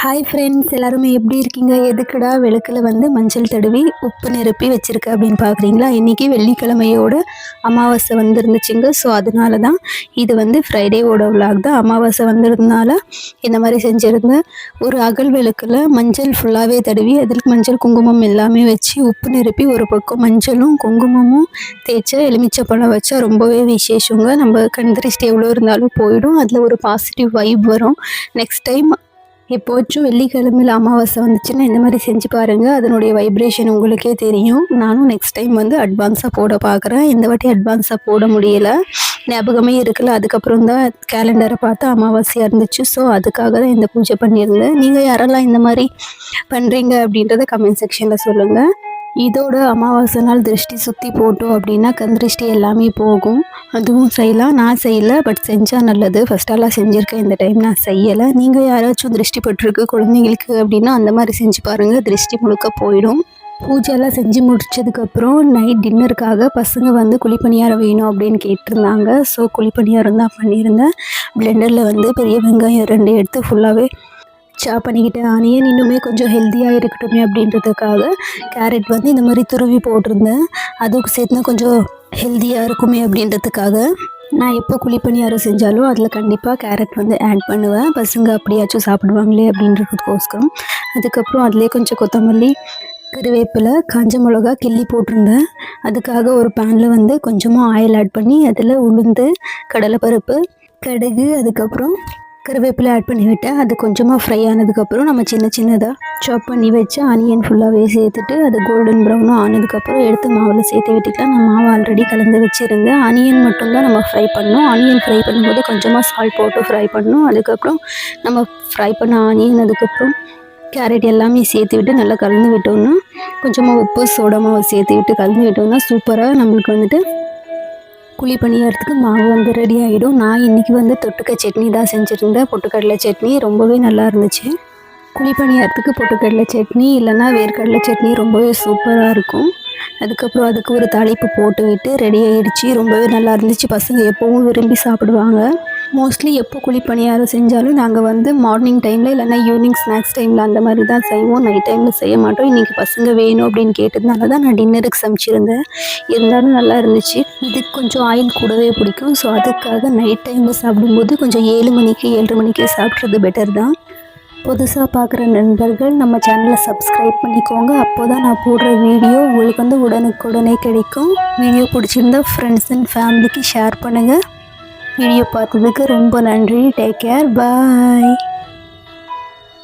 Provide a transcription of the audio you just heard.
Hi friends, எல்லாருமே எப்படி இருக்கீங்க? எதுக்குடா விளக்கில் வந்து மஞ்சள் தடவி உப்பு நிரப்பி வச்சுருக்க அப்படின்னு பார்க்குறீங்களா? இன்றைக்கி வெள்ளிக்கிழமையோட அமாவாசை வந்துருந்துச்சுங்க. ஸோ அதனால தான் இது வந்து ஃப்ரைடேவோட விலாக் தான். அமாவாசை வந்திருந்தனால இந்த மாதிரி செஞ்சுருந்தேன். ஒரு அகல் விளக்கில் மஞ்சள் ஃபுல்லாகவே தடவி அதில் மஞ்சள் குங்குமம் எல்லாமே வச்சு உப்பு நிரப்பி ஒரு பக்கம் மஞ்சளும் குங்குமமும் தேய்ச்ச எலுமிச்சப்பழம் வச்சா ரொம்பவே விசேஷங்க. நம்ம கண் திருஷ்டி எவ்வளோ இருந்தாலும் போயிடும். அதில் ஒரு பாசிட்டிவ் வைப் வரும். நெக்ஸ்ட் டைம் எப்போச்சும் வெள்ளிக்கிழமையில் அமாவாசை வந்துச்சுன்னா இந்த மாதிரி செஞ்சு பாருங்கள். அதனுடைய வைப்ரேஷன் உங்களுக்கே தெரியும். நானும் நெக்ஸ்ட் டைம் வந்து அட்வான்ஸாக போட பார்க்குறேன். இந்த வாட்டி அட்வான்ஸாக போட முடியலை, ஞாபகமே இருக்கல. அதுக்கப்புறம் தான் கேலண்டரை பார்த்து அமாவாசையாக இருந்துச்சு. ஸோ அதுக்காக தான் இந்த பூஜை பண்ணியிருந்தேன். நீங்கள் யாரெல்லாம் இந்த மாதிரி பண்ணுறீங்க அப்படின்றத கமெண்ட் செக்ஷனில் சொல்லுங்கள். இதோட அமாவாசை நாள் திருஷ்டி சுற்றி போட்டோம் அப்படின்னா கண் திருஷ்டி எல்லாமே போகும். அதுவும் செய்யலாம். நான் செய்யலை, பட் செஞ்சால் நல்லது. ஃபஸ்ட்டாலாம் செஞ்சுருக்கேன், இந்த டைம் நான் செய்யலை. நீங்கள் யாராச்சும் திருஷ்டி பட்டிருக்கு குழந்தைங்களுக்கு அப்படின்னா அந்த மாதிரி செஞ்சு பாருங்கள், திருஷ்டி முழுக்க போயிடும். பூஜையெல்லாம் செஞ்சு முடிச்சதுக்கப்புறம் நைட் டின்னருக்காக பசங்க வந்து குழிப்பணியாரம் வேணும் அப்படின்னு கேட்டிருந்தாங்க. ஸோ குழிப்பணியாரம் தான் பண்ணியிருந்தேன். பிளெண்டரில் வந்து பெரிய வெங்காயம் 2 எடுத்து ஃபுல்லாகவே சாப் பண்ணிக்கிட்டேன். ஆனியன் இன்னுமே கொஞ்சம் ஹெல்த்தியாக இருக்கட்டுமே அப்படின்றதுக்காக கேரட் வந்து இந்த மாதிரி துருவி போட்டிருந்தேன். அதுக்கு சேர்த்துனா கொஞ்சம் ஹெல்த்தியாக இருக்குமே அப்படின்றதுக்காக நான் எப்போ குழிப்பணியாரம் செஞ்சாலும் அதில் கண்டிப்பாக கேரட் வந்து ஆட் பண்ணுவேன். பசங்க அப்படியாச்சும் சாப்பிடுவாங்களே அப்படின்றதுக்கோஸ்கரம். அதுக்கப்புறம் அதிலே கொஞ்சம் கொத்தமல்லி, கருவேப்பிலை, காஞ்ச மிளகா கிள்ளி போட்டிருந்தேன். அதுக்காக ஒரு பேனில் வந்து கொஞ்சமாக ஆயில் ஆட் பண்ணி அதில் உளுந்து, கடலைப்பருப்பு, கடுகு, அதுக்கப்புறம் கருவேப்பிலை ஆட் பண்ணி விட்டேன். அது கொஞ்சமாக ஃப்ரை ஆனதுக்கப்புறம் நம்ம சின்னதாக சாப் பண்ணி வச்சு ஆனியன் ஃபுல்லாகவே சேர்த்துட்டு அது கோல்டன் ப்ரௌனும் ஆனதுக்கப்புறம் எடுத்து மாவில் சேர்த்து விட்டுக்கலாம். நான் மாவு ஆல்ரெடி கலந்து வச்சுருந்தேன். ஆனியன் மட்டும்தான் நம்ம ஃப்ரை பண்ணணும். ஆனியன் ஃப்ரை பண்ணும்போது கொஞ்சமாக சால்ட் போட்டு ஃப்ரை பண்ணணும். அதுக்கப்புறம் நம்ம ஃப்ரை பண்ண ஆனியன், அதுக்கப்புறம் கேரட் எல்லாமே சேர்த்து விட்டு நல்லா கலந்து விட்டோம்னா கொஞ்சமாக உப்பு, சோடா மாவு சேர்த்து விட்டு கலந்து விட்டோம்னா சூப்பராக நம்மளுக்கு வந்துட்டு குழிப்பணியாரத்துக்கு மாவு வந்து ரெடி ஆகிடும். நான் இன்றைக்கி வந்து தொட்டுக்க சட்னி தான் செஞ்சுருந்தேன். பொட்டுக்கடலை சட்னி ரொம்பவே நல்லா இருந்துச்சு. குழிப்பணியாரத்துக்கு பொட்டுக்கடலை சட்னி இல்லைன்னா வேர்க்கடலை சட்னி ரொம்பவே சூப்பராக இருக்கும். அதுக்கப்புறம் அதுக்கு ஒரு தாளிப்பு போட்டு விட்டு ரெடி ஆகிடுச்சு. ரொம்பவே நல்லா இருந்துச்சு. பசங்க எப்போவும் விரும்பி சாப்பிடுவாங்க. மோஸ்ட்லி எப்போ குழிப்பணியாரம் செஞ்சாலும் நாங்கள் வந்து மார்னிங் டைமில் இல்லைன்னா ஈவினிங் ஸ்நாக்ஸ் டைமில் அந்த மாதிரி தான் செய்வோம். நைட் டைமில் செய்ய மாட்டோம். இன்றைக்கி பசங்க வேணும் அப்படின்னு கேட்டதுனால தான் நான் டின்னருக்கு சமைச்சிருந்தேன். இருந்தாலும் நல்லா இருந்துச்சு. இதுக்கு கொஞ்சம் ஆயில் கூடவே பிடிக்கும். ஸோ அதுக்காக நைட் டைமில் சாப்பிடும்போது கொஞ்சம் 7 மணிக்கு 7:30 மணிக்கு சாப்பிட்றது பெட்டர் தான். புதுசாக பார்க்குற நண்பர்கள் நம்ம சேனலை சப்ஸ்கிரைப் பண்ணிக்கோங்க. அப்போ தான் நான் போடுற வீடியோ உங்களுக்கு வந்து உடனுக்குடனே கிடைக்கும். வீடியோ பிடிச்சிருந்தா ஃப்ரெண்ட்ஸ் அண்ட் ஃபேமிலிக்கு ஷேர் பண்ணுங்கள். வீடியோ பார்த்ததுக்கு ரொம்ப நன்றி. டேக் கேர், பாய்.